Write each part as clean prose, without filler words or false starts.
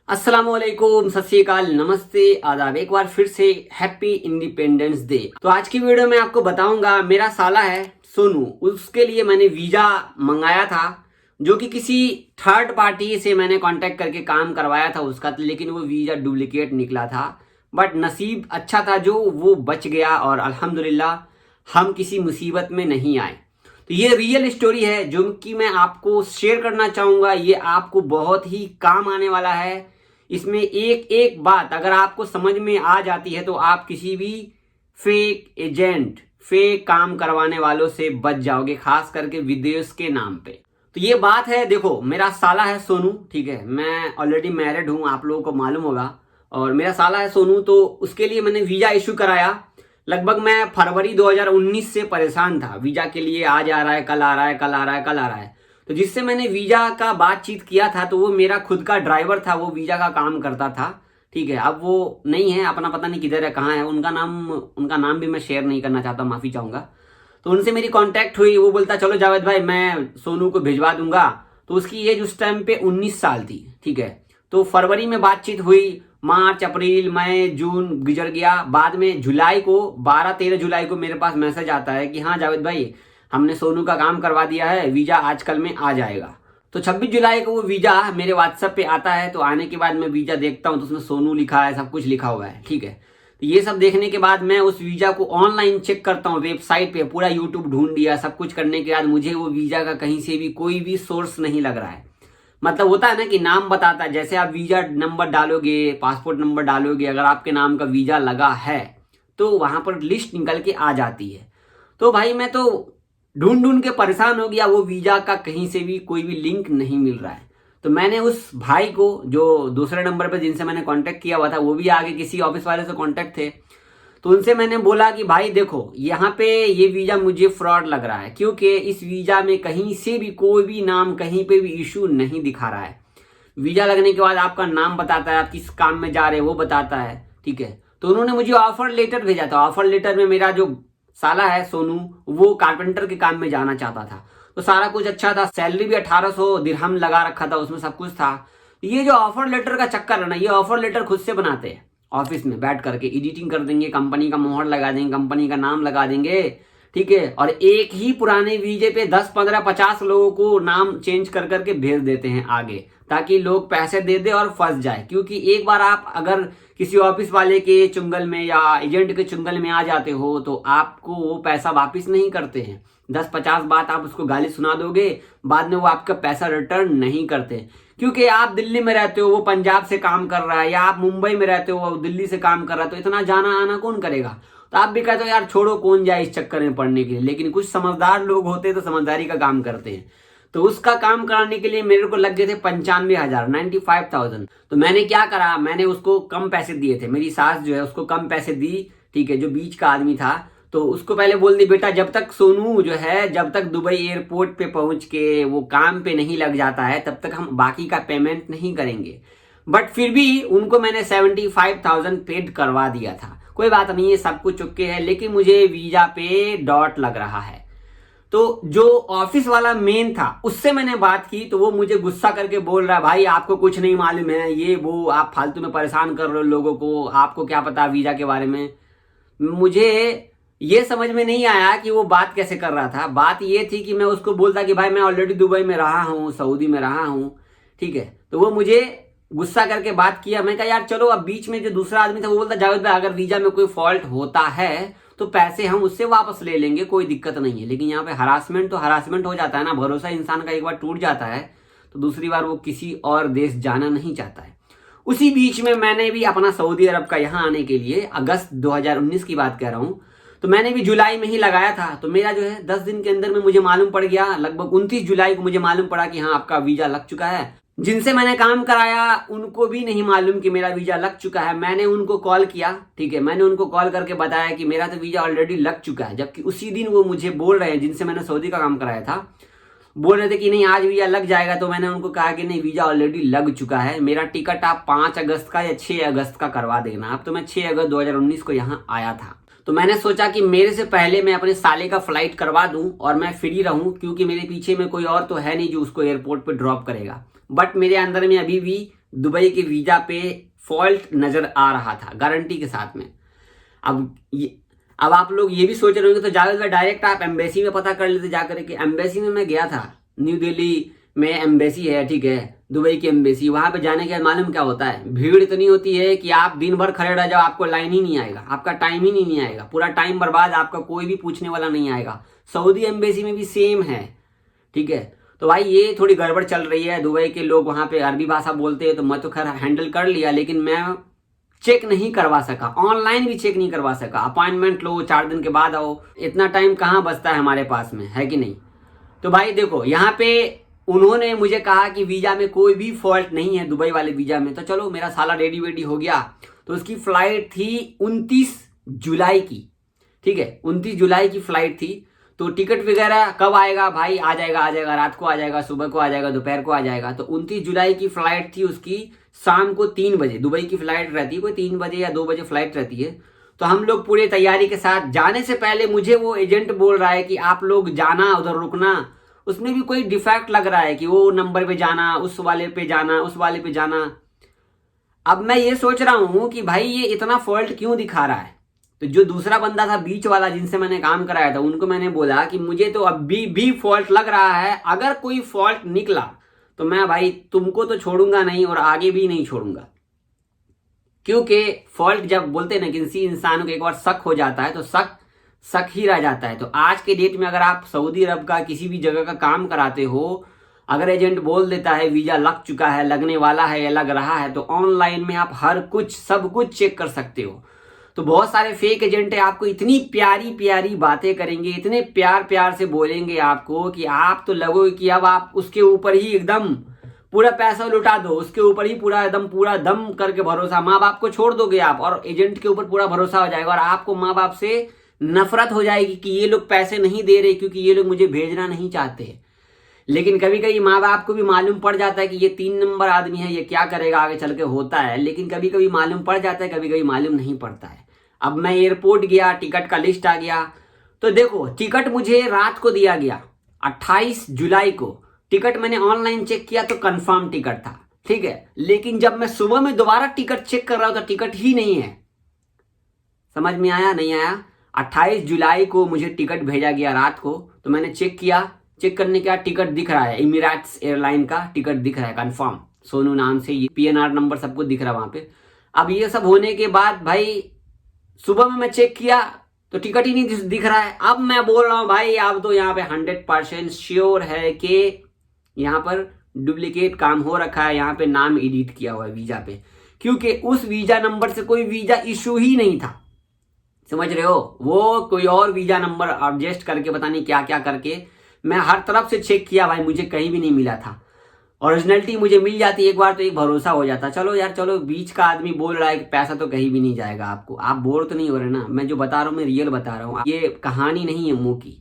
अस्सलामुअलैकुम, सत श्री अकाल, नमस्ते, आदाब। एक बार फिर से हैप्पी इंडिपेंडेंस डे। तो आज की वीडियो में आपको बताऊंगा, मेरा साला है सोनू, उसके लिए मैंने वीजा मंगाया था, जो कि किसी थर्ड पार्टी से मैंने कांटेक्ट करके काम करवाया था उसका, लेकिन वो वीजा डुप्लीकेट निकला था। बट नसीब अच्छा था जो वो बच गया और अल्हम्दुलिल्लाह हम किसी मुसीबत में नहीं आए। तो ये रियल स्टोरी है जो कि मैं आपको शेयर करना चाहूंगा। ये आपको बहुत ही काम आने वाला है। इसमें एक एक बात अगर आपको समझ में आ जाती है तो आप किसी भी फेक एजेंट, फेक काम करवाने वालों से बच जाओगे, खास करके विदेश के नाम पे। तो ये बात है, देखो मेरा साला है सोनू, ठीक है, मैं ऑलरेडी मैरिड हूं, आप लोगों को मालूम होगा। और मेरा साला है सोनू, तो उसके लिए मैंने वीजा इशू कराया। लगभग मैं फरवरी 2019 से परेशान था वीजा के लिए, आज आ रहा है, कल आ रहा है, कल आ रहा है, कल आ रहा है। तो जिससे मैंने वीजा का बातचीत किया था, तो वो मेरा खुद का ड्राइवर था, वो वीजा का काम करता था, ठीक है। अब वो नहीं है, अपना पता नहीं किधर है, कहाँ है, उनका नाम भी मैं शेयर नहीं करना चाहता, माफी चाहूंगा। तो उनसे मेरी कांटेक्ट हुई, वो बोलता चलो जावेद भाई मैं सोनू को भिजवा दूंगा। तो उसकी एज उस टाइम पे 19 साल थी, ठीक है। तो फरवरी में बातचीत हुई, मार्च, अप्रैल, मई, जून गुजर गया। बाद में जुलाई को 12-13 जुलाई को मेरे पास मैसेज आता है कि हाँ जावेद भाई, हमने सोनू का काम करवा दिया है, वीजा आजकल में आ जाएगा। तो 26 जुलाई को वो वीजा मेरे व्हाट्सएप पे आता है। तो आने के बाद मैं वीजा देखता हूँ तो उसमें सोनू लिखा है, सब कुछ लिखा हुआ है, ठीक है। तो ये सब देखने के बाद मैं उस वीजा को ऑनलाइन चेक करता हूँ, वेबसाइट पे पूरा यूट्यूब ढूंढ लिया, सब कुछ करने के बाद मुझे वो वीजा का कहीं से भी कोई भी सोर्स नहीं लग रहा है। मतलब होता है ना कि नाम बताता है, जैसे आप वीजा नंबर डालोगे, पासपोर्ट नंबर डालोगे, अगर आपके नाम का वीजा लगा है तो वहां पर लिस्ट निकल के आ जाती है। तो भाई मैं तो ढूंढ ढूंढ के परेशान हो गया, वो वीजा का कहीं से भी कोई भी लिंक नहीं मिल रहा है। तो मैंने उस भाई को, जो दूसरे नंबर पे जिनसे मैंने कांटेक्ट किया हुआ था, वो भी आगे किसी ऑफिस वाले से कांटेक्ट थे, तो उनसे मैंने बोला कि भाई देखो यहाँ पे ये वीजा मुझे फ्रॉड लग रहा है, क्योंकि इस वीजा में कहीं से भी कोई भी नाम कहीं पे भी इशू नहीं दिखा रहा है। वीजा लगने के बाद आपका नाम बताता है, आप किस काम में जा रहे हैं वो बताता है, ठीक है। तो उन्होंने मुझे ऑफर लेटर भेजा था। ऑफर लेटर में मेरा जो साला है सोनू, वो कारपेंटर के काम में जाना चाहता था। तो सारा कुछ अच्छा था, सैलरी भी 1800 दिरहम लगा रखा था, उसमें सब कुछ था। ये जो ऑफर लेटर का चक्कर है ना, ये ऑफर लेटर खुद से बनाते हैं, ऑफिस में बैठ करके एडिटिंग कर देंगे, कंपनी का मोहर लगा देंगे, कंपनी का नाम लगा देंगे, ठीक है। और एक ही पुराने वीजे पे 10, 15, 50 लोगों को नाम चेंज कर करके भेज देते हैं आगे, ताकि लोग पैसे दे दे और फंस जाए। क्योंकि एक बार आप अगर किसी ऑफिस वाले के चुंगल में या एजेंट के चुंगल में आ जाते हो तो आपको वो पैसा वापस नहीं करते हैं। 10-50 बात आप उसको गाली सुना दोगे, बाद में वो आपका पैसा रिटर्न नहीं करते। क्योंकि आप दिल्ली में रहते हो, वो पंजाब से काम कर रहा है, या आप मुंबई में रहते हो, वो दिल्ली से काम कर रहा है, तो इतना जाना आना कौन करेगा। तो आप भी कहते हो यार छोड़ो, कौन जाए इस चक्कर में पड़ने के लिए। लेकिन कुछ समझदार लोग होते हैं तो समझदारी का काम करते हैं। तो उसका काम कराने के लिए मेरे को लग गए थे 95,000, 95,000। तो मैंने क्या करा, मैंने उसको कम पैसे दिए थे, मेरी सास जो है उसको कम पैसे दी, ठीक है, जो बीच का आदमी था। तो उसको पहले बोल दी बेटा, जब तक सोनू जो है, जब तक दुबई एयरपोर्ट पे पहुंच के वो काम पे नहीं लग जाता है, तब तक हम बाकी का पेमेंट नहीं करेंगे। बट फिर भी उनको मैंने 75,000 पेड करवा दिया था। कोई बात नहीं है, सब कुछ चुके हैं, लेकिन मुझे वीजा पे डॉट लग रहा है। तो जो ऑफिस वाला मेन था उससे मैंने बात की, तो वो मुझे गुस्सा करके बोल रहा है भाई आपको कुछ नहीं मालूम है, ये वो आप फालतू में परेशान कर रहे हो लोगों को, आपको क्या पता वीजा के बारे में। मुझे ये समझ में नहीं आया कि वो बात कैसे कर रहा था। बात ये थी कि मैं उसको बोलता कि भाई मैं ऑलरेडी दुबई में रहा हूँ, सऊदी में रहा हूँ, ठीक है। तो वो मुझे गुस्सा करके बात किया। मैं कहा यार चलो, अब बीच में जो दूसरा आदमी था वो बोलता जावेद भाई अगर वीजा में कोई फॉल्ट होता है तो पैसे हम उससे वापस ले लेंगे, कोई दिक्कत नहीं है। लेकिन यहाँ पे हरासमेंट तो हरासमेंट हो जाता है ना, भरोसा इंसान का एक बार टूट जाता है तो दूसरी बार वो किसी और देश जाना नहीं चाहता है। उसी बीच में मैंने भी अपना सऊदी अरब का यहाँ आने के लिए, अगस्त 2019 की बात कह रहा हूँ, तो मैंने भी जुलाई में ही लगाया था। तो मेरा जो है 10 दिन के अंदर में मुझे मालूम पड़ गया, लगभग 29 जुलाई को मुझे मालूम पड़ा कि हाँ आपका वीजा लग चुका है। जिनसे मैंने काम कराया उनको भी नहीं मालूम कि मेरा वीजा लग चुका है। मैंने उनको कॉल किया, ठीक है, मैंने उनको कॉल करके बताया कि मेरा तो वीजा ऑलरेडी लग चुका है। जबकि उसी दिन वो मुझे बोल रहे हैं, जिनसे मैंने सऊदी का काम कराया था, बोल रहे थे कि नहीं आज वीजा लग जाएगा। तो मैंने उनको कहा कि नहीं, वीजा ऑलरेडी लग चुका है, मेरा टिकट आप 5 अगस्त का या 6 अगस्त का करवा देना। अब तो मैं 6 अगस्त 2019 को यहाँ आया था। तो मैंने सोचा कि मेरे से पहले मैं अपने साले का फ्लाइट करवा दूं और मैं फ्री रहूं, क्योंकि मेरे पीछे में कोई और तो है नहीं जो उसको एयरपोर्ट पे ड्रॉप करेगा। बट मेरे अंदर में अभी भी दुबई के वीजा पे फॉल्ट नजर आ रहा था, गारंटी के साथ में। अब आप लोग ये भी सोच रहे होंगे तो जावेद भाई डायरेक्ट आप एम्बेसी में पता कर लेते जाकर के। एम्बेसी में मैं गया था, न्यू दिल्ली में एम्बेसी है, ठीक है, दुबई की एम्बेसी। वहां पे जाने के बाद मालूम क्या होता है, भीड़ इतनी होती है कि आप दिन भर खड़े रह जाओ, आपको लाइन ही नहीं आएगा, आपका टाइम ही नहीं आएगा, पूरा टाइम बर्बाद, आपका कोई भी पूछने वाला नहीं आएगा। सऊदी एम्बेसी में भी सेम है, ठीक है। तो भाई ये थोड़ी गड़बड़ चल रही है, दुबई के लोग वहां पे अरबी भाषा बोलते हैं, तो मैं तो खैर हैंडल कर लिया, लेकिन मैं चेक नहीं करवा सका, ऑनलाइन भी चेक नहीं करवा सका। अपॉइंटमेंट लो, 4 दिन के बाद आओ, इतना टाइम कहाँ बचता है हमारे पास में, है कि नहीं। तो भाई देखो, यहाँ पे उन्होंने मुझे कहा कि वीजा में कोई भी फॉल्ट नहीं है, दुबई वाले वीजा में। तो चलो मेरा साला रेडी वेडी हो गया। तो उसकी फ्लाइट थी 29 जुलाई की, ठीक है, 29 जुलाई की फ्लाइट थी। तो टिकट वगैरह कब आएगा भाई, आ जाएगा रात को आ जाएगा, सुबह को आ जाएगा, दोपहर को आ जाएगा। तो 29 जुलाई की फ्लाइट थी उसकी, शाम को 3 बजे दुबई की फ्लाइट रहती है, कोई 3 बजे या 2 बजे फ्लाइट रहती है। तो हम लोग पूरे तैयारी के साथ, जाने से पहले मुझे वो एजेंट बोल रहा है कि आप लोग जाना, उधर रुकना। उसमें भी कोई डिफेक्ट लग रहा है कि वो नंबर पे जाना, उस वाले पे जाना, उस वाले पे जाना। अब मैं ये सोच रहा हूं कि भाई ये इतना फॉल्ट क्यों दिखा रहा है। तो जो दूसरा बंदा था बीच वाला, जिनसे मैंने काम कराया था, उनको मैंने बोला कि मुझे तो अभी भी फॉल्ट लग रहा है, अगर कोई फॉल्ट निकला तो मैं भाई तुमको तो छोड़ूंगा नहीं और आगे भी नहीं छोड़ूंगा। क्योंकि फॉल्ट जब बोलते हैं ना, किसी इंसान को एक बार शक हो जाता है तो शक ही रह जाता है। तो आज के डेट में अगर आप सऊदी अरब का किसी भी जगह का काम कराते हो, अगर एजेंट बोल देता है वीजा लग चुका है, लगने वाला है या लग रहा है, तो ऑनलाइन में आप हर कुछ सब कुछ चेक कर सकते हो। तो बहुत सारे फेक एजेंट है, आपको इतनी प्यारी प्यारी बातें करेंगे, इतने प्यार प्यार से बोलेंगे आपको कि आप तो लगोगे कि अब आप उसके ऊपर ही एकदम पूरा पैसा लुटा दो, उसके ऊपर ही पूरा दम करके भरोसा, माँ बाप को छोड़ दोगे आप और एजेंट के ऊपर पूरा भरोसा हो जाएगा। और आपको माँ बाप से नफरत हो जाएगी कि ये लोग पैसे नहीं दे रहे क्योंकि ये लोग मुझे भेजना नहीं चाहते। लेकिन कभी कभी माँ बाप को भी मालूम पड़ जाता है कि ये 3 नंबर आदमी है, ये क्या करेगा आगे चल के, होता है। लेकिन कभी कभी मालूम पड़ जाता है, कभी कभी मालूम नहीं पड़ता है। अब मैं एयरपोर्ट गया, टिकट का लिस्ट आ गया। तो देखो, टिकट मुझे रात को दिया गया 28 जुलाई को। टिकट मैंने ऑनलाइन चेक किया तो कंफर्म टिकट था, ठीक है। लेकिन जब मैं सुबह में दोबारा टिकट चेक कर रहा हूं तो टिकट ही नहीं है। समझ में आया नहीं आया। 28 जुलाई को मुझे टिकट भेजा गया रात को। तो मैंने चेक किया, चेक करने के बाद टिकट दिख रहा है, इमिरेट्स एयरलाइन का टिकट दिख रहा है कंफर्म, सोनू नाम से, ये PNR नंबर सब कुछ दिख रहा है वहां पे। अब ये सब होने के बाद भाई सुबह में मैं चेक किया तो टिकट ही नहीं दिख रहा है। अब मैं बोल रहा हूं भाई, अब तो यहाँ पे 100% श्योर है कि यहाँ पर डुप्लीकेट काम हो रखा है, यहाँ पे नाम एडिट किया हुआ है वीजा पे, क्योंकि उस वीजा नंबर से कोई वीजा इशू ही नहीं था। समझ रहे हो, वो कोई और वीजा नंबर एडजस्ट करके पता नहीं क्या क्या करके, मैं हर तरफ से चेक किया भाई, मुझे कहीं भी नहीं मिला था। ओरिजिनलिटी मुझे मिल जाती एक बार तो एक भरोसा हो जाता, चलो यार चलो, बीच का आदमी बोल रहा है कि पैसा तो कहीं भी नहीं जाएगा आपको, आप बोर तो नहीं हो रहे ना। मैं जो बता रहा हूँ मैं रियल बता रहा हूँ, ये कहानी नहीं है मुंह की,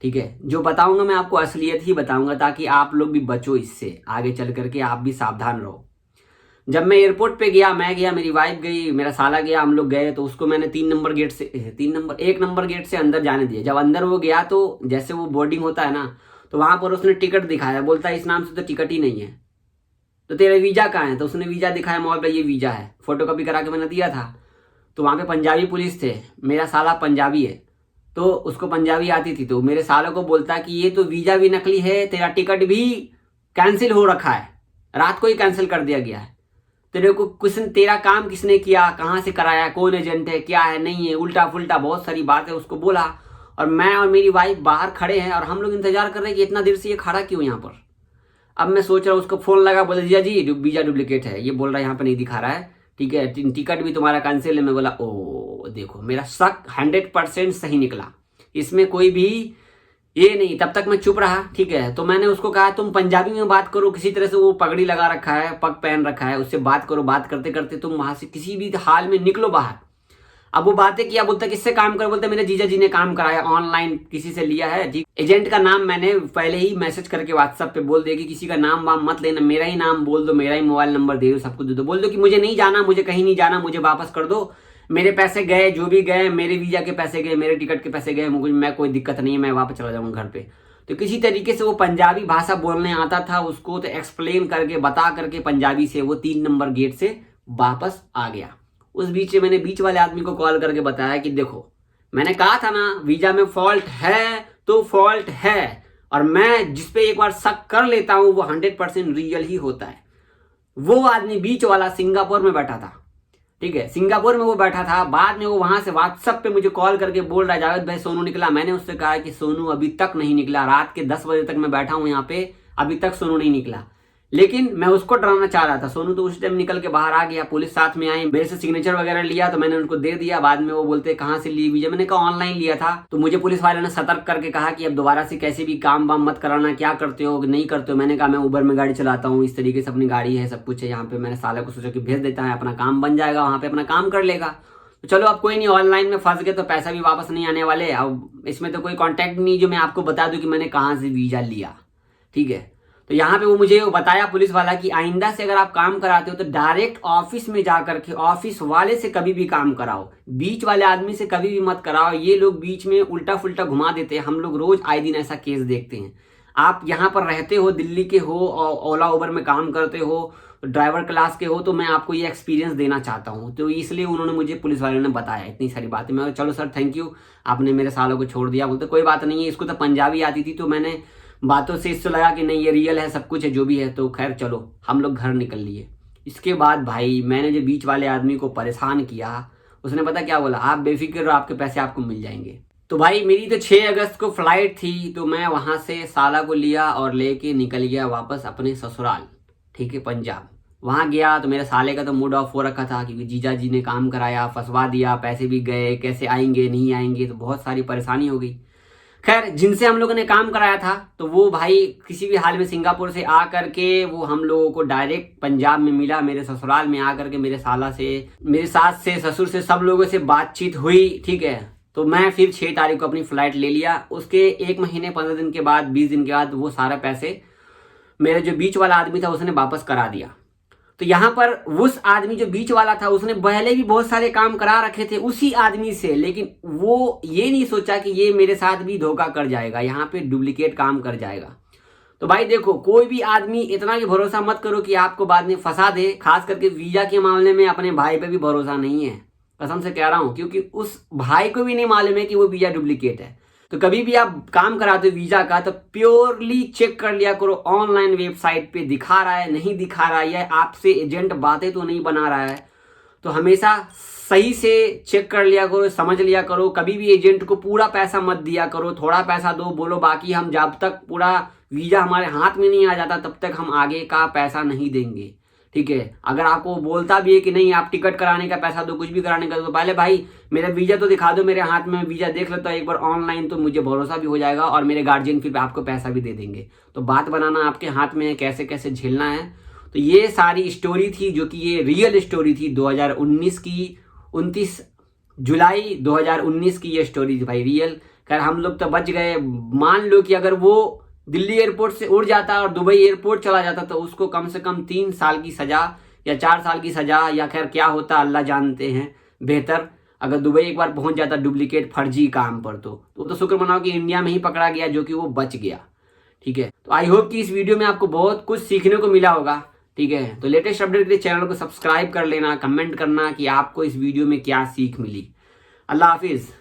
ठीक है। जो बताऊंगा मैं आपको असलियत ही बताऊंगा, ताकि आप लोग भी बचो इससे, आगे चल करके आप भी सावधान रहो। जब मैं एयरपोर्ट पे गया, मैं गया, मेरी वाइफ गई, मेरा साला गया, हम लोग गए, तो उसको मैंने 1 नंबर गेट से अंदर जाने दिया। जब अंदर वो गया तो जैसे वो बोर्डिंग होता है ना, तो वहां पर उसने टिकट दिखाया, बोलता है इस नाम से तो टिकट ही नहीं है, तो तेरा वीजा कहाँ है। तो उसने वीजा दिखाया, मोबाइल पे ये वीजा है, फोटो कॉपी करा के मैंने दिया था। तो वहां पे पंजाबी पुलिस थे, मेरा साला पंजाबी है, तो उसको पंजाबी आती थी, तो मेरे सालों को बोलता कि ये तो वीजा भी नकली है, तेरा टिकट भी कैंसिल हो रखा है, रात को ही कैंसिल कर दिया गया है, तेरे को तेरा काम किसने किया, कहाँ से कराया, कौन एजेंट है, क्या है, नहीं है, उल्टा फुल्टा बहुत सारी बातें उसको बोला। और मैं और मेरी वाइफ बाहर खड़े हैं और हम लोग इंतजार कर रहे हैं कि इतना देर से ये खड़ा क्यों यहाँ पर। अब मैं सोच रहा हूँ, उसको फोन लगा, बोले जीजा जी वीजा डुप्लीकेट है, ये बोल रहा है यहाँ पर नहीं दिखा रहा है, ठीक है, टिकट भी तुम्हारा कैंसिल है। मैं बोला ओ देखो, मेरा शक 100% सही निकला, इसमें कोई भी ये नहीं। तब तक मैं चुप रहा, ठीक है। तो मैंने उसको कहा तुम पंजाबी में बात करो किसी तरह से, वो पगड़ी लगा रखा है, पग पहन रखा है, उससे बात करो, बात करते करते तुम वहां से किसी भी हाल में निकलो बाहर। अब वो बातें किया, बोलता किससे काम कर, बोलता मेरे जीजा जी ने काम कराया, ऑनलाइन किसी से लिया है, ठीक। एजेंट का नाम मैंने पहले ही मैसेज करके व्हाट्सएप पे बोल दिया कि किसी का नाम वाम मत लेना, मेरा ही नाम बोल दो, मेरा ही मोबाइल नंबर दे दो, सब कुछ दे दो, बोल दो कि मुझे नहीं जाना, मुझे कहीं नहीं जाना, मुझे वापस कर दो, मेरे पैसे गए, जो भी गए, मेरे वीजा के पैसे गए, मेरे टिकट के पैसे गए, मुझे मैं कोई दिक्कत नहीं है, मैं वापस चला जाऊंगा घर पे। तो किसी तरीके से वो पंजाबी भाषा बोलने आता था, उसको तो एक्सप्लेन करके बता करके पंजाबी से वो 3 नंबर गेट से वापस आ गया। उस बीच में मैंने बीच वाले आदमी को कॉल करके बताया कि देखो, मैंने कहा था ना वीजा में फॉल्ट है तो फॉल्ट है, और मैं जिस पे एक बार शक कर लेता हूं वो 100% रियल ही होता है। वो आदमी बीच वाला सिंगापुर में बैठा था, ठीक है, सिंगापुर में वो बैठा था। बाद में वो वहां से व्हाट्सएप पे मुझे कॉल करके बोल रहा है, जावेद भाई सोनू निकला। मैंने उससे कहा कि सोनू अभी तक नहीं निकला, रात के 10 बजे तक मैं बैठा हूं यहाँ पे, अभी तक सोनू नहीं निकला। लेकिन मैं उसको डराना चाह रहा था। सोनू तो उस टाइम निकल के बाहर आ गया, पुलिस साथ में आई, मेरे से सिग्नेचर वगैरह लिया तो मैंने उनको दे दिया। बाद में वो बोलते कहाँ से ली वीजा, मैंने कहा ऑनलाइन लिया था। तो मुझे पुलिस वाले ने सतर्क करके कहा कि अब दोबारा से कैसे भी काम वाम मत कराना, क्या करते हो नहीं करते हो। मैंने कहा मैं उबर में गाड़ी चलाता हूँ, इस तरीके से अपनी गाड़ी है, सब कुछ है यहाँ पे। मैंने साले को सोचा कि भेज देता है, अपना काम बन जाएगा, वहाँ पे अपना काम कर लेगा। तो चलो अब कोई नहीं, ऑनलाइन में फंस गए तो पैसा भी वापस नहीं आने वाले। अब इसमें तो कोई कॉन्टैक्ट नहीं जो मैं आपको बता दूं कि मैंने कहाँ से वीजा लिया, ठीक है। तो यहाँ पे वो मुझे बताया पुलिस वाला कि आइंदा से अगर आप काम कराते हो तो डायरेक्ट ऑफिस में जाकर के ऑफिस वाले से कभी भी काम कराओ, बीच वाले आदमी से कभी भी मत कराओ। ये लोग बीच में उल्टा फुल्टा घुमा देते हैं, हम लोग रोज आए दिन ऐसा केस देखते हैं। आप यहाँ पर रहते हो, दिल्ली के हो, और ओला उबर में काम करते हो, ड्राइवर क्लास के हो, तो मैं आपको ये एक्सपीरियंस देना चाहता हूँ। तो इसलिए उन्होंने मुझे पुलिस वाले ने बताया इतनी सारी बातें। मैं चलो सर थैंक यू, आपने मेरे सालों को छोड़ दिया। बोलते कोई बात नहीं है, इसको तो पंजाबी आती थी, तो मैंने बातों से इससे लगा कि नहीं ये रियल है, सब कुछ है जो भी है। तो खैर चलो हम लोग घर निकल लिए। इसके बाद भाई मैंने जो बीच वाले आदमी को परेशान किया, उसने पता क्या बोला, आप बेफिक्र रहो, आपके पैसे आपको मिल जाएंगे। तो भाई मेरी तो 6 अगस्त को फ्लाइट थी, तो मैं वहां से साला को लिया और लेके निकल गया वापस अपने ससुराल, ठीक है, पंजाब। वहां गया तो मेरे साले का तो मूड ऑफ हो रखा था, क्योंकि जीजा जी ने काम कराया, फंसवा दिया, पैसे भी गए, कैसे आएंगे नहीं आएंगे, तो बहुत सारी परेशानी हो गई। खैर जिनसे हम लोगों ने काम कराया था तो वो भाई किसी भी हाल में सिंगापुर से आ करके वो हम लोगों को डायरेक्ट पंजाब में मिला, मेरे ससुराल में आ करके मेरे साला से, मेरे सास से, ससुर से, सब लोगों से बातचीत हुई, ठीक है। तो मैं फिर 6 तारीख को अपनी फ्लाइट ले लिया। उसके 1 महीने 15 दिन के बाद, 20 दिन के बाद वो सारा पैसे मेरे जो बीच वाला आदमी था उसने वापस करा दिया। तो यहाँ पर उस आदमी जो बीच वाला था उसने पहले भी बहुत सारे काम करा रखे थे उसी आदमी से, लेकिन वो ये नहीं सोचा कि ये मेरे साथ भी धोखा कर जाएगा, यहाँ पे डुप्लीकेट काम कर जाएगा। तो भाई देखो, कोई भी आदमी इतना भी भरोसा मत करो कि आपको बाद में फंसा दे। खास करके वीजा के मामले में अपने भाई पे भी भरोसा नहीं है, कसम से कह रहा हूँ, क्योंकि उस भाई को भी नहीं मालूम है कि वो वीजा डुप्लीकेट है। तो कभी भी आप काम कराते हो वीजा का तो प्योरली चेक कर लिया करो, ऑनलाइन वेबसाइट पे दिखा रहा है नहीं दिखा रहा है, आपसे एजेंट बातें तो नहीं बना रहा है। तो हमेशा सही से चेक कर लिया करो, समझ लिया करो। कभी भी एजेंट को पूरा पैसा मत दिया करो, थोड़ा पैसा दो, बोलो बाकी हम जब तक पूरा वीजा हमारे हाथ में नहीं आ जाता तब तक हम आगे का पैसा नहीं देंगे, ठीक है। अगर आपको बोलता भी है कि नहीं आप टिकट कराने का पैसा दो, कुछ भी कराने का, तो पहले भाई मेरा वीजा तो दिखा दो, मेरे हाथ में वीजा देख लेता हूँ एक बार ऑनलाइन, तो मुझे भरोसा भी हो जाएगा और मेरे गार्जियन फिर आपको पैसा भी दे देंगे। तो बात बनाना आपके हाथ में है, कैसे कैसे झेलना है। तो ये सारी स्टोरी थी, जो कि ये रियल स्टोरी थी 2019 की, 29 जुलाई 2019 की ये स्टोरी थी भाई, रियल। खैर हम लोग तो बच गए। मान लो कि अगर वो दिल्ली एयरपोर्ट से उड़ जाता और दुबई एयरपोर्ट चला जाता तो उसको कम से कम 3 साल की सजा या 4 साल की सजा, या खैर क्या होता अल्लाह जानते हैं बेहतर। अगर दुबई एक बार पहुंच जाता डुप्लीकेट फर्जी काम पर, तो शुक्र मनाओ कि इंडिया में ही पकड़ा गया, जो कि वो बच गया, ठीक है। तो आई होप कि इस वीडियो में आपको बहुत कुछ सीखने को मिला होगा, ठीक है। तो लेटेस्ट अपडेट के लिए चैनल को सब्सक्राइब कर लेना, कमेंट करना कि आपको इस वीडियो में क्या सीख मिली। अल्लाह हाफिज।